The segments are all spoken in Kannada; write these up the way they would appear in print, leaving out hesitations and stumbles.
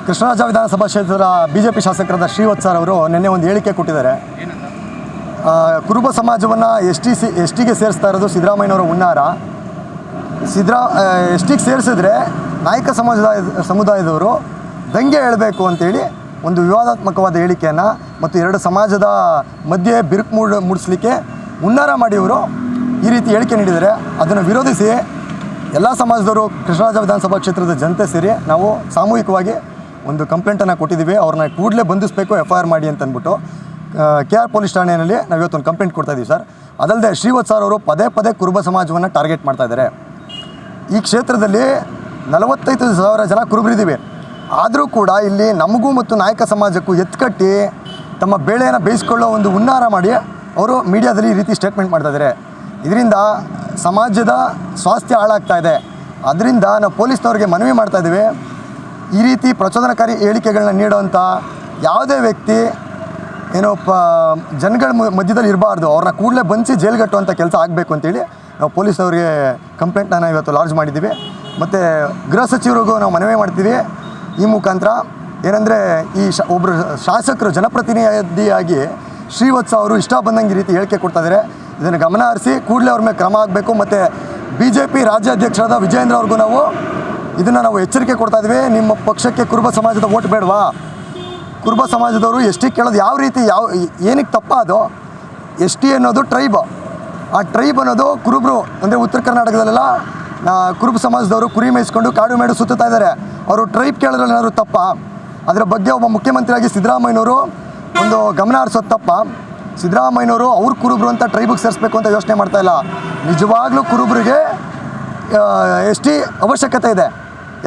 ಕೃಷ್ಣರಾಜ ವಿಧಾನಸಭಾ ಕ್ಷೇತ್ರದ ಬಿಜೆಪಿ ಶಾಸಕರಾದ ಶ್ರೀವತ್ಸ ಅವರು ನಿನ್ನೆ ಒಂದು ಹೇಳಿಕೆ ಕೊಟ್ಟಿದ್ದಾರೆ. ಕುರುಬ ಸಮಾಜವನ್ನು ಎಸ್ ಟಿಗೆ ಸೇರಿಸ್ತಾ ಇರೋದು ಸಿದ್ದರಾಮಯ್ಯನವರ ಹುನ್ನಾರ. ಎಸ್ ಟಿಗೆ ಸೇರಿಸಿದ್ರೆ ನಾಯಕ ಸಮುದಾಯದವರು ದಂಗೆ ಹೇಳಬೇಕು ಅಂತೇಳಿ ಒಂದು ವಿವಾದಾತ್ಮಕವಾದ ಹೇಳಿಕೆಯನ್ನು ಮತ್ತು ಎರಡು ಸಮಾಜದ ಮಧ್ಯೆ ಬಿರುಕು ಮೂಡಿಸಲಿಕ್ಕೆ ಹುನ್ನಾರ ಮಾಡಿ ಇವರು ಈ ರೀತಿ ಹೇಳಿಕೆ ನೀಡಿದ್ದಾರೆ. ಅದನ್ನು ವಿರೋಧಿಸಿ ಎಲ್ಲ ಸಮಾಜದವರು ಕೃಷ್ಣರಾಜ ವಿಧಾನಸಭಾ ಕ್ಷೇತ್ರದ ಜನತೆ ಸೇರಿ ನಾವು ಸಾಮೂಹಿಕವಾಗಿ ಒಂದು ಕಂಪ್ಲೇಂಟನ್ನು ಕೊಟ್ಟಿದ್ದೀವಿ. ಅವ್ರನ್ನ ಕೂಡಲೇ ಬಂಧಿಸಬೇಕು, FIR ಮಾಡಿ ಅಂತ ಅಂದ್ಬಿಟ್ಟು KR ಪೊಲೀಸ್ ಠಾಣೆಯಲ್ಲಿ ನಾವು ಇವತ್ತೊಂದು ಕಂಪ್ಲೇಂಟ್ ಕೊಡ್ತಾ ಇದ್ದೀವಿ ಸರ್. ಅದಲ್ಲದೆ ಶ್ರೀವತ್ಸ ಅವರು ಪದೇ ಪದೇ ಕುರುಬ ಸಮಾಜವನ್ನು ಟಾರ್ಗೆಟ್ ಮಾಡ್ತಾ ಇದ್ದಾರೆ. ಈ ಕ್ಷೇತ್ರದಲ್ಲಿ 45,000 ಜನ ಕುರುಬರಿದ್ದೀವಿ. ಆದರೂ ಕೂಡ ಇಲ್ಲಿ ನಮಗೂ ಮತ್ತು ನಾಯಕ ಸಮಾಜಕ್ಕೂ ಎತ್ಕಟ್ಟಿ ತಮ್ಮ ಬೇಳೆಯನ್ನು ಬೇಯಿಸ್ಕೊಳ್ಳೋ ಒಂದು ಹುನ್ನಾರ ಮಾಡಿ ಅವರು ಮೀಡಿಯಾದಲ್ಲಿ ಈ ರೀತಿ ಸ್ಟೇಟ್ಮೆಂಟ್ ಮಾಡ್ತಾ ಇದ್ದಾರೆ. ಇದರಿಂದ ಸಮಾಜದ ಸ್ವಾಸ್ಥ್ಯ ಹಾಳಾಗ್ತಾ ಇದೆ. ಅದರಿಂದ ನಾವು ಪೊಲೀಸ್ನವ್ರಿಗೆ ಮನವಿ ಮಾಡ್ತಾ ಇದ್ದೀವಿ, ಈ ರೀತಿ ಪ್ರಚೋದನಕಾರಿ ಹೇಳಿಕೆಗಳನ್ನ ನೀಡೋವಂಥ ಯಾವುದೇ ವ್ಯಕ್ತಿ ಜನಗಳ ಮಧ್ಯದಲ್ಲಿ ಇರಬಾರ್ದು, ಅವ್ರನ್ನ ಕೂಡಲೇ ಬಂಧಿಸಿ ಜೈಲ್ಗಟ್ಟುವಂಥ ಕೆಲಸ ಆಗಬೇಕು ಅಂತೇಳಿ ನಾವು ಪೊಲೀಸ್ನವ್ರಿಗೆ ಕಂಪ್ಲೇಂಟನ್ನು ಇವತ್ತು ಲಾಡ್ಜ್ ಮಾಡಿದ್ದೀವಿ. ಮತ್ತು ಗೃಹ ಸಚಿವರಿಗೂ ನಾವು ಮನವಿ ಮಾಡ್ತೀವಿ ಈ ಮುಖಾಂತರ. ಏನಂದರೆ ಈ ಒಬ್ಬರು ಶಾಸಕರು ಜನಪ್ರತಿನಿಧಿಯಾಗಿ ಶ್ರೀವತ್ಸ ಅವರು ಇಷ್ಟ ಬಂದಂಗೆ ಈ ರೀತಿ ಹೇಳಿಕೆ ಕೊಡ್ತಾ ಇದ್ದಾರೆ. ಇದನ್ನು ಗಮನ ಹರಿಸಿ ಕೂಡಲೇ ಅವ್ರ ಮೇಲೆ ಕ್ರಮ ಆಗಬೇಕು. ಮತ್ತು BJP ರಾಜ್ಯಾಧ್ಯಕ್ಷರಾದ ವಿಜಯೇಂದ್ರ ಅವ್ರಿಗೂ ನಾವು ಎಚ್ಚರಿಕೆ ಕೊಡ್ತಾ ಇದ್ವಿ. ನಿಮ್ಮ ಪಕ್ಷಕ್ಕೆ ಕುರುಬ ಸಮಾಜದ ಓಟ್ ಬೇಡವಾ? ಕುರುಬ ಸಮಾಜದವರು ಎಸ್ ಟಿ ಕೇಳೋದು ಯಾವ ರೀತಿ ಏನಕ್ಕೆ ತಪ್ಪ? ಅದು ಎಸ್ ಟಿ ಅನ್ನೋದು ಟ್ರೈಬ್. ಆ ಟ್ರೈಬ್ ಅನ್ನೋದು ಕುರುಬರು ಅಂದರೆ ಉತ್ತರ ಕರ್ನಾಟಕದಲ್ಲೆಲ್ಲ ಕುರುಬ ಸಮಾಜದವರು ಕುರಿ ಮೇಯಿಸ್ಕೊಂಡು ಕಾಡು ಮೇಡು ಸುತ್ತಾ ಇದ್ದಾರೆ. ಅವರು ಟ್ರೈಬ್ ಕೇಳೋದ್ರಲ್ಲಿ ಏನಾದ್ರು ತಪ್ಪ? ಅದರ ಬಗ್ಗೆ ಒಬ್ಬ ಮುಖ್ಯಮಂತ್ರಿಯಾಗಿ ಸಿದ್ದರಾಮಯ್ಯನವರು ಒಂದು ಗಮನ ಹರಿಸೋದು ತಪ್ಪ? ಸಿದ್ದರಾಮಯ್ಯನವರು ಅವ್ರು ಕುರುಬರು ಅಂತ ಟ್ರೈಬಿಗೆ ಸೇರಿಸ್ಬೇಕು ಅಂತ ಯೋಚನೆ ಮಾಡ್ತಾಯಿಲ್ಲ. ನಿಜವಾಗ್ಲೂ ಕುರುಬರಿಗೆ ಎಸ್ ಟಿ ಅವಶ್ಯಕತೆ ಇದೆ.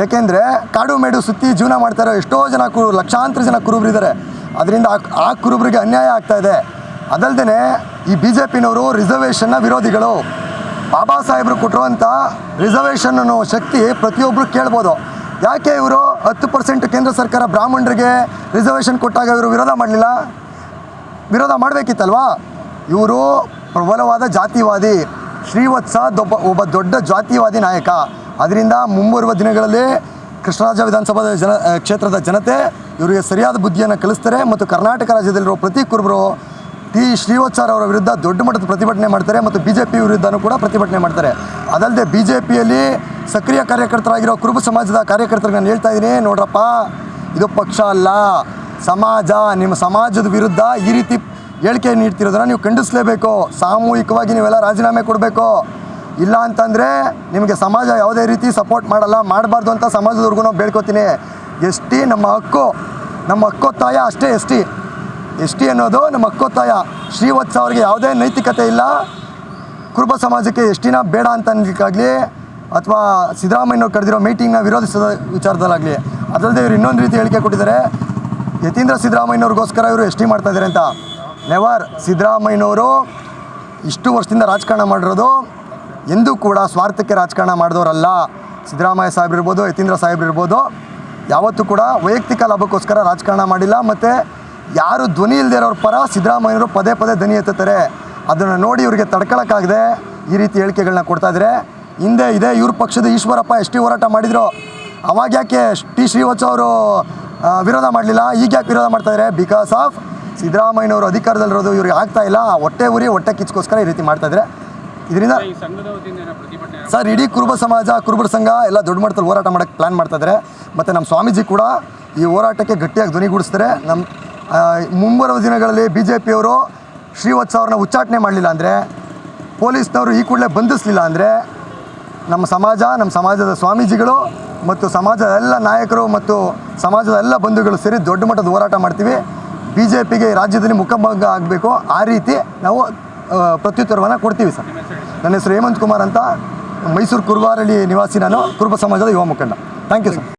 ಯಾಕೆಂದರೆ ಕಾಡು ಮೇಡು ಸುತ್ತಿ ಜೀವನ ಮಾಡ್ತಾರೋ ಎಷ್ಟೋ ಜನ ಲಕ್ಷಾಂತರ ಜನ ಕುರುಬರಿದ್ದಾರೆ. ಅದರಿಂದ ಆ ಕುರುಬರಿಗೆ ಅನ್ಯಾಯ ಆಗ್ತಾಯಿದೆ. ಅದಲ್ಲದೆ ಈ BJPನವರು ರಿಸರ್ವೇಷನ್ನ ವಿರೋಧಿಗಳು. ಬಾಬಾ ಸಾಹೇಬರು ಕೊಟ್ಟಿರುವಂಥ ರಿಸರ್ವೇಷನ್ ಅನ್ನೋ ಶಕ್ತಿ ಪ್ರತಿಯೊಬ್ಬರು ಕೇಳ್ಬೋದು. ಯಾಕೆ ಇವರು 10% ಕೇಂದ್ರ ಸರ್ಕಾರ ಬ್ರಾಹ್ಮಣರಿಗೆ ರಿಸರ್ವೇಷನ್ ಕೊಟ್ಟಾಗ ಇವರು ವಿರೋಧ ಮಾಡಲಿಲ್ಲ? ವಿರೋಧ ಮಾಡಬೇಕಿತ್ತಲ್ವಾ? ಇವರು ಪ್ರಬಲವಾದ ಜಾತಿವಾದಿ. ಶ್ರೀವತ್ಸ ಒಬ್ಬ ದೊಡ್ಡ ಜಾತಿವಾದಿ ನಾಯಕ. ಅದರಿಂದ ಮುಂಬರುವ ದಿನಗಳಲ್ಲಿ ಕೃಷ್ಣರಾಜ ವಿಧಾನಸಭಾ ಕ್ಷೇತ್ರದ ಜನತೆ ಇವರಿಗೆ ಸರಿಯಾದ ಬುದ್ಧಿಯನ್ನು ಕಲಿಸ್ತಾರೆ. ಮತ್ತು ಕರ್ನಾಟಕ ರಾಜ್ಯದಲ್ಲಿರೋ ಪ್ರತಿ ಕುರುಬರು ಶ್ರೀವತ್ಸ ಅವರ ವಿರುದ್ಧ ದೊಡ್ಡ ಮಟ್ಟದ ಪ್ರತಿಭಟನೆ ಮಾಡ್ತಾರೆ ಮತ್ತು BJP ವಿರುದ್ಧನೂ ಕೂಡ ಪ್ರತಿಭಟನೆ ಮಾಡ್ತಾರೆ. ಅದಲ್ಲದೆ BJPಯಲ್ಲಿ ಸಕ್ರಿಯ ಕಾರ್ಯಕರ್ತರಾಗಿರೋ ಕುರುಬ ಸಮಾಜದ ಕಾರ್ಯಕರ್ತರಿಗೆ ನಾನು ಹೇಳ್ತಾ ಇದ್ದೀನಿ, ನೋಡ್ರಪ್ಪ, ಇದು ಪಕ್ಷ ಅಲ್ಲ, ಸಮಾಜ. ನಿಮ್ಮ ಸಮಾಜದ ವಿರುದ್ಧ ಈ ರೀತಿ ಹೇಳಿಕೆ ನೀಡ್ತಿರೋದನ್ನು ನೀವು ಖಂಡಿಸಲೇಬೇಕು. ಸಾಮೂಹಿಕವಾಗಿ ನೀವೆಲ್ಲ ರಾಜೀನಾಮೆ ಕೊಡಬೇಕು. ಇಲ್ಲ ಅಂತಂದರೆ ನಿಮಗೆ ಸಮಾಜ ಯಾವುದೇ ರೀತಿ ಸಪೋರ್ಟ್ ಮಾಡಬಾರ್ದು ಅಂತ ಸಮಾಜದವ್ರಿಗೂ ನಾವು ಬೇಡ್ಕೋತೀನಿ. ಎಸ್ ಟಿ ನಮ್ಮ ಹಕ್ಕೊತ್ತಾಯ ಅಷ್ಟೇ. ಎಸ್ ಟಿ ಅನ್ನೋದು ನಮ್ಮ ಹಕ್ಕೊತ್ತಾಯ. ಶ್ರೀವತ್ಸ ಅವರಿಗೆ ಯಾವುದೇ ನೈತಿಕತೆ ಇಲ್ಲ. ಕುರುಬ ಸಮಾಜಕ್ಕೆ ಎಸ್ ಟಿನ ಬೇಡ ಅಂತ ಅನ್ಲಿಕ್ಕಾಗಲಿ ಅಥವಾ ಸಿದ್ದರಾಮಯ್ಯನವ್ರು ಕರೆದಿರೋ ಮೀಟಿಂಗ್ನ ವಿರೋಧಿಸೋ ವಿಚಾರದಲ್ಲಾಗಲಿ. ಅದಲ್ಲದೆ ಇವರು ಇನ್ನೊಂದು ರೀತಿ ಹೇಳಿಕೆ ಕೊಟ್ಟಿದ್ದಾರೆ, ಯತೀಂದ್ರ ಸಿದ್ದರಾಮಯ್ಯನವ್ರಿಗೋಸ್ಕರ ಇವರು ಎಸ್ ಟಿ ಮಾಡ್ತಾ ಇದ್ದಾರೆ ಅಂತ. ನೆವರ್. ಸಿದ್ದರಾಮಯ್ಯನವರು ಇಷ್ಟು ವರ್ಷದಿಂದ ರಾಜಕಾರಣ ಮಾಡಿರೋದು ಎಂದೂ ಕೂಡ ಸ್ವಾರ್ಥಕ್ಕೆ ರಾಜಕಾರಣ ಮಾಡಿದವರಲ್ಲ. ಸಿದ್ದರಾಮಯ್ಯ ಸಾಹೇಬ್ರು ಇರ್ಬೋದು, ಯತೀಂದ್ರ ಸಾಹೇಬ್ರು ಇರ್ಬೋದು, ಯಾವತ್ತೂ ಕೂಡ ವೈಯಕ್ತಿಕ ಲಾಭಕ್ಕೋಸ್ಕರ ರಾಜಕಾರಣ ಮಾಡಿಲ್ಲ. ಮತ್ತು ಯಾರು ಧ್ವನಿ ಇಲ್ಲದೆ ಇರೋರ ಪರ ಸಿದ್ದರಾಮಯ್ಯನವರು ಪದೇ ಪದೇ ಧ್ವನಿ ಎತ್ತುತ್ತಾರೆ. ಅದನ್ನು ನೋಡಿ ಇವರಿಗೆ ತಡ್ಕೊಳಕ್ಕಾಗದೆ ಈ ರೀತಿ ಹೇಳಿಕೆಗಳನ್ನ ಕೊಡ್ತಾ ಇದ್ದಾರೆ. ಹಿಂದೆ ಇವ್ರ ಪಕ್ಷದ ಈಶ್ವರಪ್ಪ ಎಸ್ ಟಿ ಹೋರಾಟ ಮಾಡಿದರು. ಅವಾಗ ಯಾಕೆ ಶ್ರೀವತ್ಸ ಅವರು ವಿರೋಧ ಮಾಡಲಿಲ್ಲ? ಈಗ ಯಾಕೆ ವಿರೋಧ ಮಾಡ್ತಾಯಿದ್ದಾರೆ? ಬಿಕಾಸ್ ಆಫ್ ಸಿದ್ದರಾಮಯ್ಯನವರು ಅಧಿಕಾರದಲ್ಲಿರೋದು ಇವ್ರಿಗೆ ಆಗ್ತಾ ಇಲ್ಲ. ಹೊಟ್ಟೆ ಕಿಚ್ಚೋಸ್ಕರ ಈ ರೀತಿ ಮಾಡ್ತಾಯಿದ್ದಾರೆ. ಇದರಿಂದ ಸರ್ ಇಡೀ ಕುರುಬ ಸಮಾಜ, ಕುರುಬರ ಸಂಘ ಎಲ್ಲ ದೊಡ್ಡ ಮಟ್ಟದಲ್ಲಿ ಹೋರಾಟ ಮಾಡೋಕ್ಕೆ ಪ್ಲ್ಯಾನ್ ಮಾಡ್ತಾಯಿದ್ದಾರೆ. ಮತ್ತು ನಮ್ಮ ಸ್ವಾಮೀಜಿ ಕೂಡ ಈ ಹೋರಾಟಕ್ಕೆ ಗಟ್ಟಿಯಾಗಿ ಧ್ವನಿಗೂಡಿಸ್ತಾರೆ. ಮುಂಬರುವ ದಿನಗಳಲ್ಲಿ BJPಯವರು ಶ್ರೀವತ್ಸ ಅವ್ರನ್ನ ಉಚ್ಚಾಟನೆ ಮಾಡಲಿಲ್ಲ ಅಂದರೆ, ಪೊಲೀಸ್ನವರು ಈ ಕೂಡಲೇ ಬಂಧಿಸಲಿಲ್ಲ ಅಂದರೆ, ನಮ್ಮ ಸಮಾಜದ ಸ್ವಾಮೀಜಿಗಳು ಮತ್ತು ಸಮಾಜದ ಎಲ್ಲ ನಾಯಕರು ಮತ್ತು ಸಮಾಜದ ಎಲ್ಲ ಬಂಧುಗಳು ಸೇರಿ ದೊಡ್ಡ ಮಟ್ಟದ ಹೋರಾಟ ಮಾಡ್ತೀವಿ. BJPಗೆ ರಾಜ್ಯದಲ್ಲಿ ಮುಖಭಂಗ ಆಗಬೇಕು. ಆ ರೀತಿ ನಾವು ಪ್ರತ್ಯುತ್ತರವನ್ನು ಕೊಡ್ತೀವಿ ಸರ್. ನನ್ನ ಹೆಸರು ಹೇಮಂತ್ ಕುಮಾರ್ ಅಂತ, ಮೈಸೂರು ಕುರುಬಾರಳ್ಳಿ ನಿವಾಸಿ. ನಾನು ಕುರುಬ ಸಮಾಜದ ಯುವ ಮುಖಂಡ. Thank you sir.